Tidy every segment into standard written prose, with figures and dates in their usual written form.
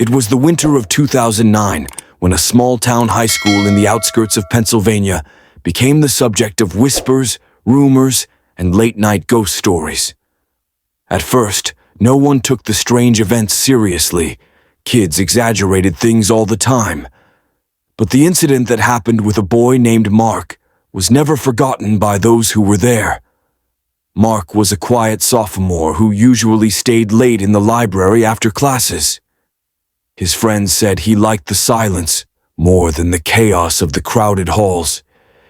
It was the winter of 2009 when a small-town high school in the outskirts of Pennsylvania became the subject of whispers, rumors, and late-night ghost stories. At first, no one took the strange events seriously. Kids exaggerated things all the time. But the incident that happened with a boy named Mark was never forgotten by those who were there. Mark was a quiet sophomore who usually stayed late in the library after classes. His friends said he liked the silence more than the chaos of the crowded halls,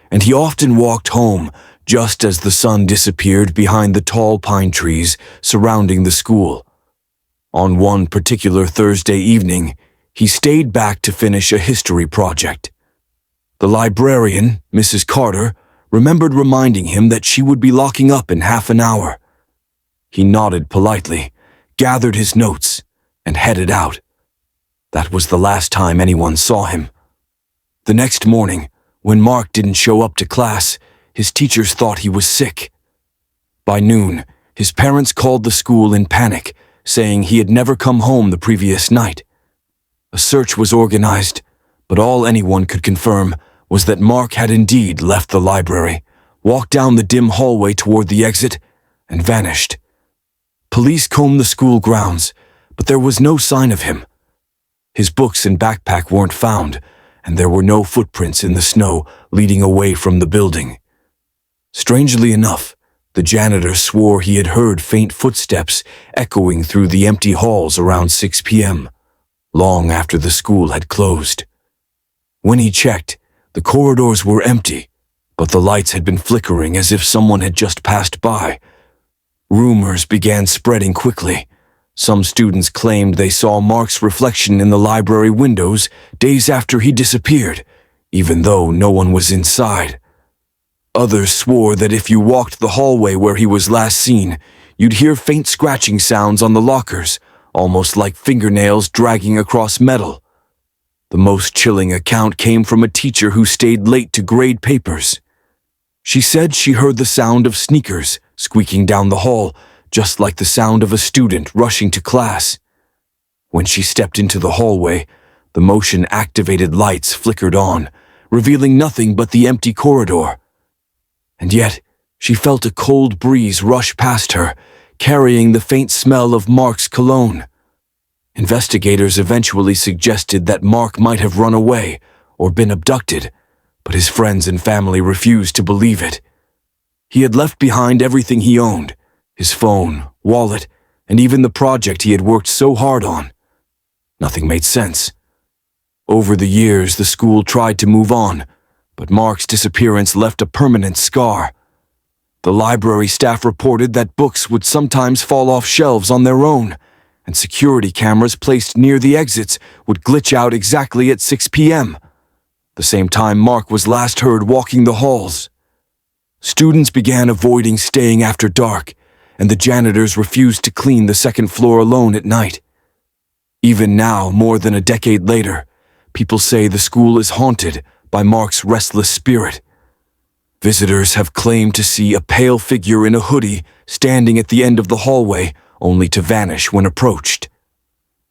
and he often walked home just as the sun disappeared behind the tall pine trees surrounding the school. On one particular Thursday evening, he stayed back to finish a history project. The librarian, Mrs. Carter, remembered reminding him that she would be locking up in half an hour. He nodded politely, gathered his notes, and headed out. That was the last time anyone saw him. The next morning, when Mark didn't show up to class, his teachers thought he was sick. By noon, his parents called the school in panic, saying he had never come home the previous night. A search was organized, but all anyone could confirm was that Mark had indeed left the library, walked down the dim hallway toward the exit, and vanished. Police combed the school grounds, but there was no sign of him. His books and backpack weren't found, and there were no footprints in the snow leading away from the building. Strangely enough, the janitor swore he had heard faint footsteps echoing through the empty halls around 6 p.m., long after the school had closed. When he checked, the corridors were empty, but the lights had been flickering as if someone had just passed by. Rumors began spreading quickly. Some students claimed they saw Mark's reflection in the library windows days after he disappeared, even though no one was inside. Others swore that if you walked the hallway where he was last seen, you'd hear faint scratching sounds on the lockers, almost like fingernails dragging across metal. The most chilling account came from a teacher who stayed late to grade papers. She said she heard the sound of sneakers squeaking down the hall, just like the sound of a student rushing to class. When she stepped into the hallway, the motion-activated lights flickered on, revealing nothing but the empty corridor. And yet, she felt a cold breeze rush past her, carrying the faint smell of Mark's cologne. Investigators eventually suggested that Mark might have run away or been abducted, but his friends and family refused to believe it. He had left behind everything he owned, his phone, wallet, and even the project he had worked so hard on. Nothing made sense. Over the years, the school tried to move on, but Mark's disappearance left a permanent scar. The library staff reported that books would sometimes fall off shelves on their own, and security cameras placed near the exits would glitch out exactly at 6 p.m., the same time Mark was last heard walking the halls. Students began avoiding staying after dark, and the janitors refused to clean the second floor alone at night. Even now, more than a decade later, people say the school is haunted by Mark's restless spirit. Visitors have claimed to see a pale figure in a hoodie standing at the end of the hallway, only to vanish when approached.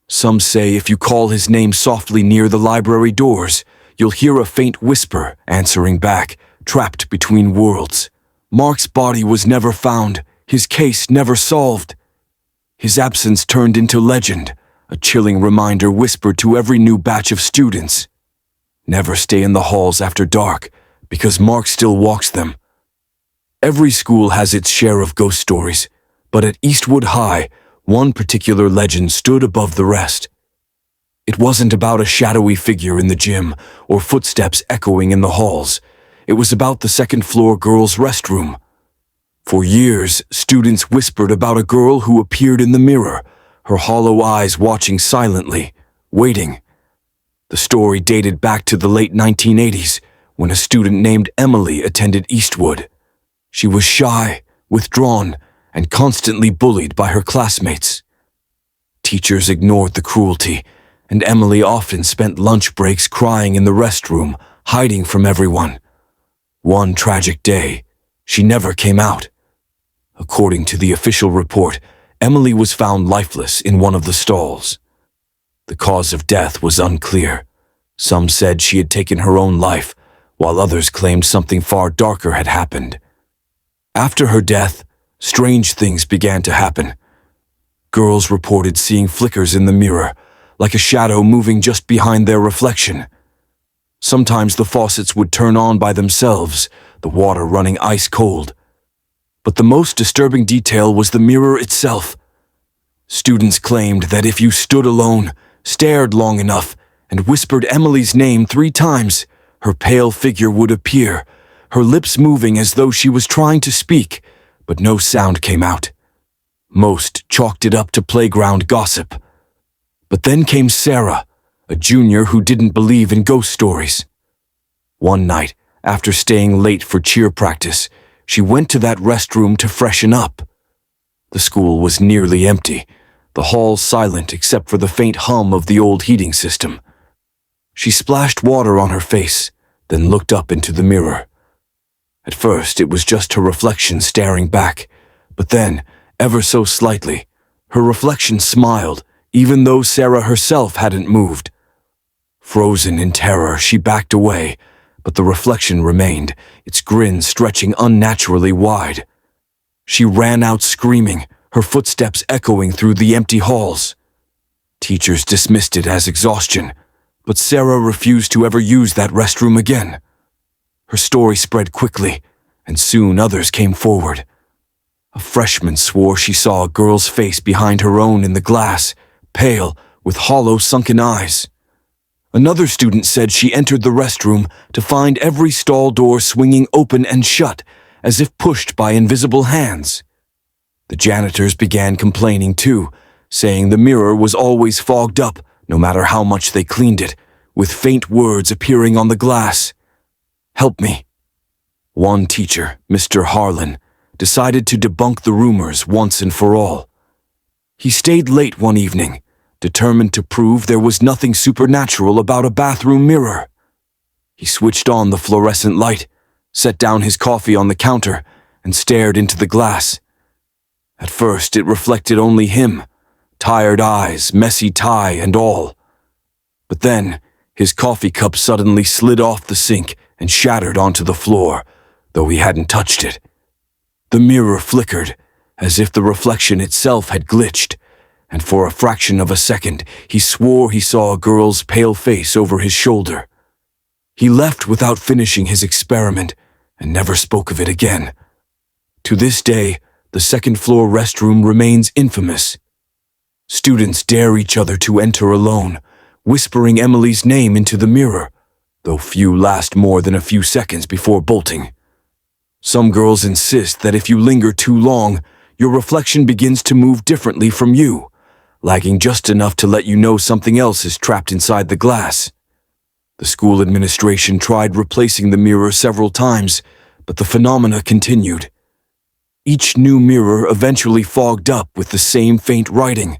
Some say if you call his name softly near the library doors, you'll hear a faint whisper answering back, trapped between worlds. Mark's body was never found, his case never solved. His absence turned into legend, a chilling reminder whispered to every new batch of students. Never stay in the halls after dark, because Mark still walks them. Every school has its share of ghost stories, but at Eastwood High, one particular legend stood above the rest. It wasn't about a shadowy figure in the gym or footsteps echoing in the halls. It was about the second-floor girls' restroom. For years, students whispered about a girl who appeared in the mirror, her hollow eyes watching silently, waiting. The story dated back to the late 1980s, when a student named Emily attended Eastwood. She was shy, withdrawn, and constantly bullied by her classmates. Teachers ignored the cruelty, and Emily often spent lunch breaks crying in the restroom, hiding from everyone. One tragic day, she never came out. According to the official report, Emily was found lifeless in one of the stalls. The cause of death was unclear. Some said she had taken her own life, while others claimed something far darker had happened. After her death, strange things began to happen. Girls reported seeing flickers in the mirror, like a shadow moving just behind their reflection. Sometimes the faucets would turn on by themselves, the water running ice cold. But the most disturbing detail was the mirror itself. Students claimed that if you stood alone, stared long enough, and whispered Emily's name 3 times, her pale figure would appear, her lips moving as though she was trying to speak, but no sound came out. Most chalked it up to playground gossip. But then came Sarah, a junior who didn't believe in ghost stories. One night, after staying late for cheer practice, she went to that restroom to freshen up. The school was nearly empty, the hall silent except for the faint hum of the old heating system. She splashed water on her face, then looked up into the mirror. At first, it was just her reflection staring back, but then, ever so slightly, her reflection smiled, even though Sarah herself hadn't moved. Frozen in terror, she backed away, but the reflection remained, its grin stretching unnaturally wide. She ran out screaming, her footsteps echoing through the empty halls. Teachers dismissed it as exhaustion, but Sarah refused to ever use that restroom again. Her story spread quickly, and soon others came forward. A freshman swore she saw a girl's face behind her own in the glass, pale, with hollow, sunken eyes. Another student said she entered the restroom to find every stall door swinging open and shut, as if pushed by invisible hands. The janitors began complaining too, saying the mirror was always fogged up, no matter how much they cleaned it, with faint words appearing on the glass. "Help me." One teacher, Mr. Harlan, decided to debunk the rumors once and for all. He stayed late one evening, determined to prove there was nothing supernatural about a bathroom mirror. He switched on the fluorescent light, set down his coffee on the counter, and stared into the glass. At first, it reflected only him, tired eyes, messy tie, and all. But then, his coffee cup suddenly slid off the sink and shattered onto the floor, though he hadn't touched it. The mirror flickered, as if the reflection itself had glitched, and for a fraction of a second, he swore he saw a girl's pale face over his shoulder. He left without finishing his experiment and never spoke of it again. To this day, the second-floor restroom remains infamous. Students dare each other to enter alone, whispering Emily's name into the mirror, though few last more than a few seconds before bolting. Some girls insist that if you linger too long, your reflection begins to move differently from you, lagging just enough to let you know something else is trapped inside the glass. The school administration tried replacing the mirror several times, but the phenomena continued. Each new mirror eventually fogged up with the same faint writing.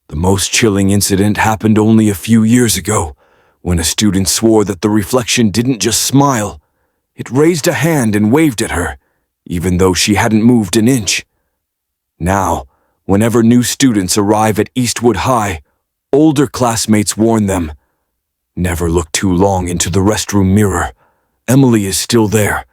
The most chilling incident happened only a few years ago, when a student swore that the reflection didn't just smile. It raised a hand and waved at her, even though she hadn't moved an inch. Now, whenever new students arrive at Eastwood High, older classmates warn them, "Never look too long into the restroom mirror. Emily is still there,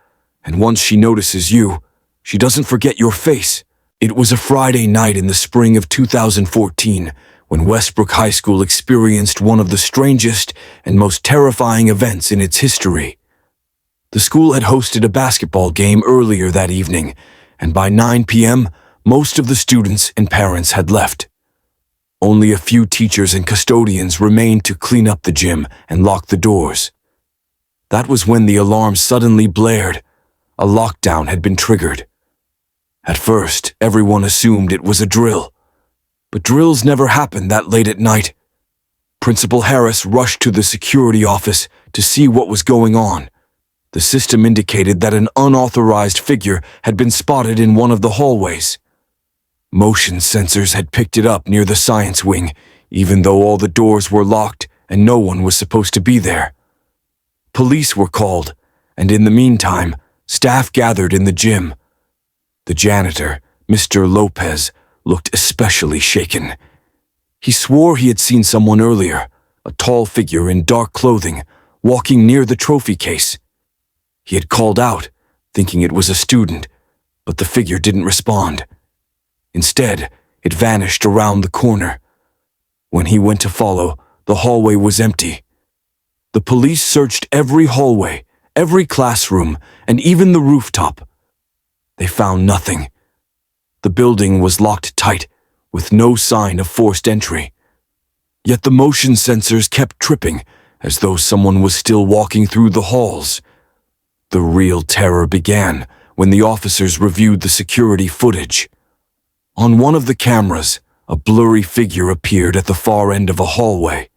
and once she notices you, she doesn't forget your face." It was a Friday night in the spring of 2014 when Westbrook High School experienced one of the strangest and most terrifying events in its history. The school had hosted a basketball game earlier that evening, and by 9 p.m., most of the students and parents had left. Only a few teachers and custodians remained to clean up the gym and lock the doors. That was when the alarm suddenly blared. A lockdown had been triggered. At first, everyone assumed it was a drill. But drills never happened that late at night. Principal Harris rushed to the security office to see what was going on. The system indicated that an unauthorized figure had been spotted in one of the hallways. Motion sensors had picked it up near the science wing, even though all the doors were locked and no one was supposed to be there. Police were called, and in the meantime, staff gathered in the gym. The janitor, Mr. Lopez, looked especially shaken. He swore he had seen someone earlier, a tall figure in dark clothing, walking near the trophy case. He had called out, thinking it was a student, but the figure didn't respond. Instead, it vanished around the corner. When he went to follow, the hallway was empty. The police searched every hallway, every classroom, and even the rooftop. They found nothing. The building was locked tight, with no sign of forced entry. Yet the motion sensors kept tripping, as though someone was still walking through the halls. The real terror began when the officers reviewed the security footage. On one of the cameras, a blurry figure appeared at the far end of a hallway.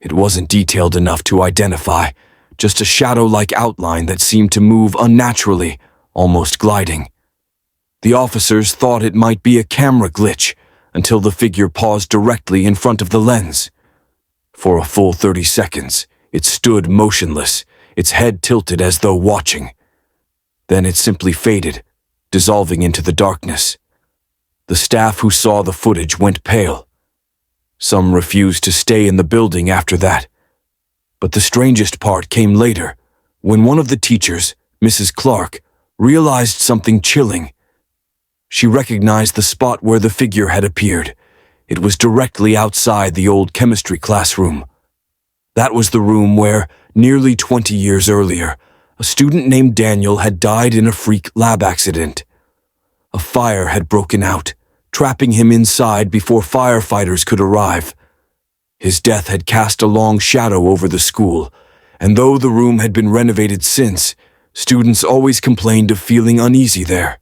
It wasn't detailed enough to identify, just a shadow-like outline that seemed to move unnaturally, almost gliding. The officers thought it might be a camera glitch until the figure paused directly in front of the lens. For a full 30 seconds, it stood motionless, its head tilted as though watching. Then it simply faded, dissolving into the darkness. The staff who saw the footage went pale. Some refused to stay in the building after that. But the strangest part came later, when one of the teachers, Mrs. Clark, realized something chilling. She recognized the spot where the figure had appeared. It was directly outside the old chemistry classroom. That was the room where, nearly 20 years earlier, a student named Daniel had died in a freak lab accident. A fire had broken out, trapping him inside before firefighters could arrive. His death had cast a long shadow over the school, and though the room had been renovated since, students always complained of feeling uneasy there.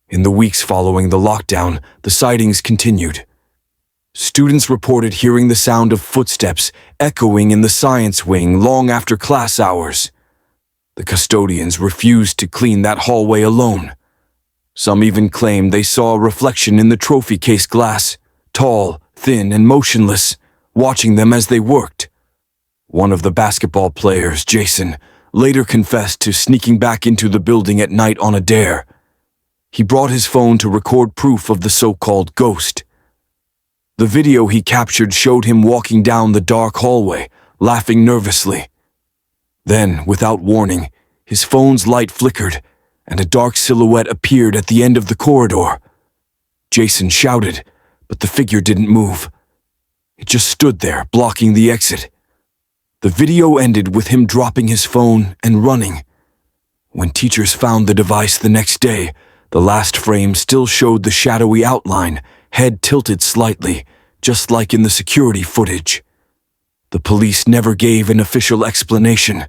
In the weeks following the lockdown, the sightings continued. Students reported hearing the sound of footsteps echoing in the science wing long after class hours. The custodians refused to clean that hallway alone. Some even claimed they saw a reflection in the trophy case glass, tall, thin, and motionless, watching them as they worked. One of the basketball players, Jason, later confessed to sneaking back into the building at night on a dare. He brought his phone to record proof of the so-called ghost. The video he captured showed him walking down the dark hallway, laughing nervously. Then, without warning, his phone's light flickered, and a dark silhouette appeared at the end of the corridor. Jason shouted, but the figure didn't move. It just stood there, blocking the exit. The video ended with him dropping his phone and running. When teachers found the device the next day, the last frame still showed the shadowy outline, head tilted slightly, just like in the security footage. The police never gave an official explanation.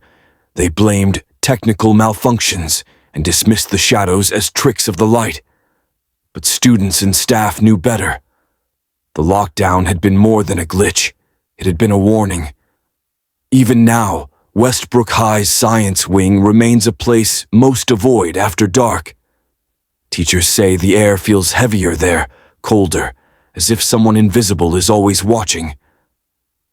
They blamed technical malfunctions and dismissed the shadows as tricks of the light. But students and staff knew better. The lockdown had been more than a glitch. It had been a warning. Even now, Westbrook High's science wing remains a place most avoid after dark. Teachers say the air feels heavier there, colder, as if someone invisible is always watching.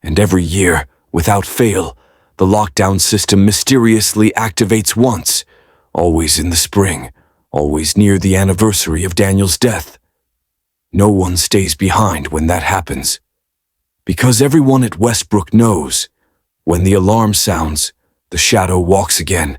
And every year, without fail, the lockdown system mysteriously activates once, always in the spring, always near the anniversary of Daniel's death. No one stays behind when that happens. Because everyone at Westbrook knows, when the alarm sounds, the shadow walks again,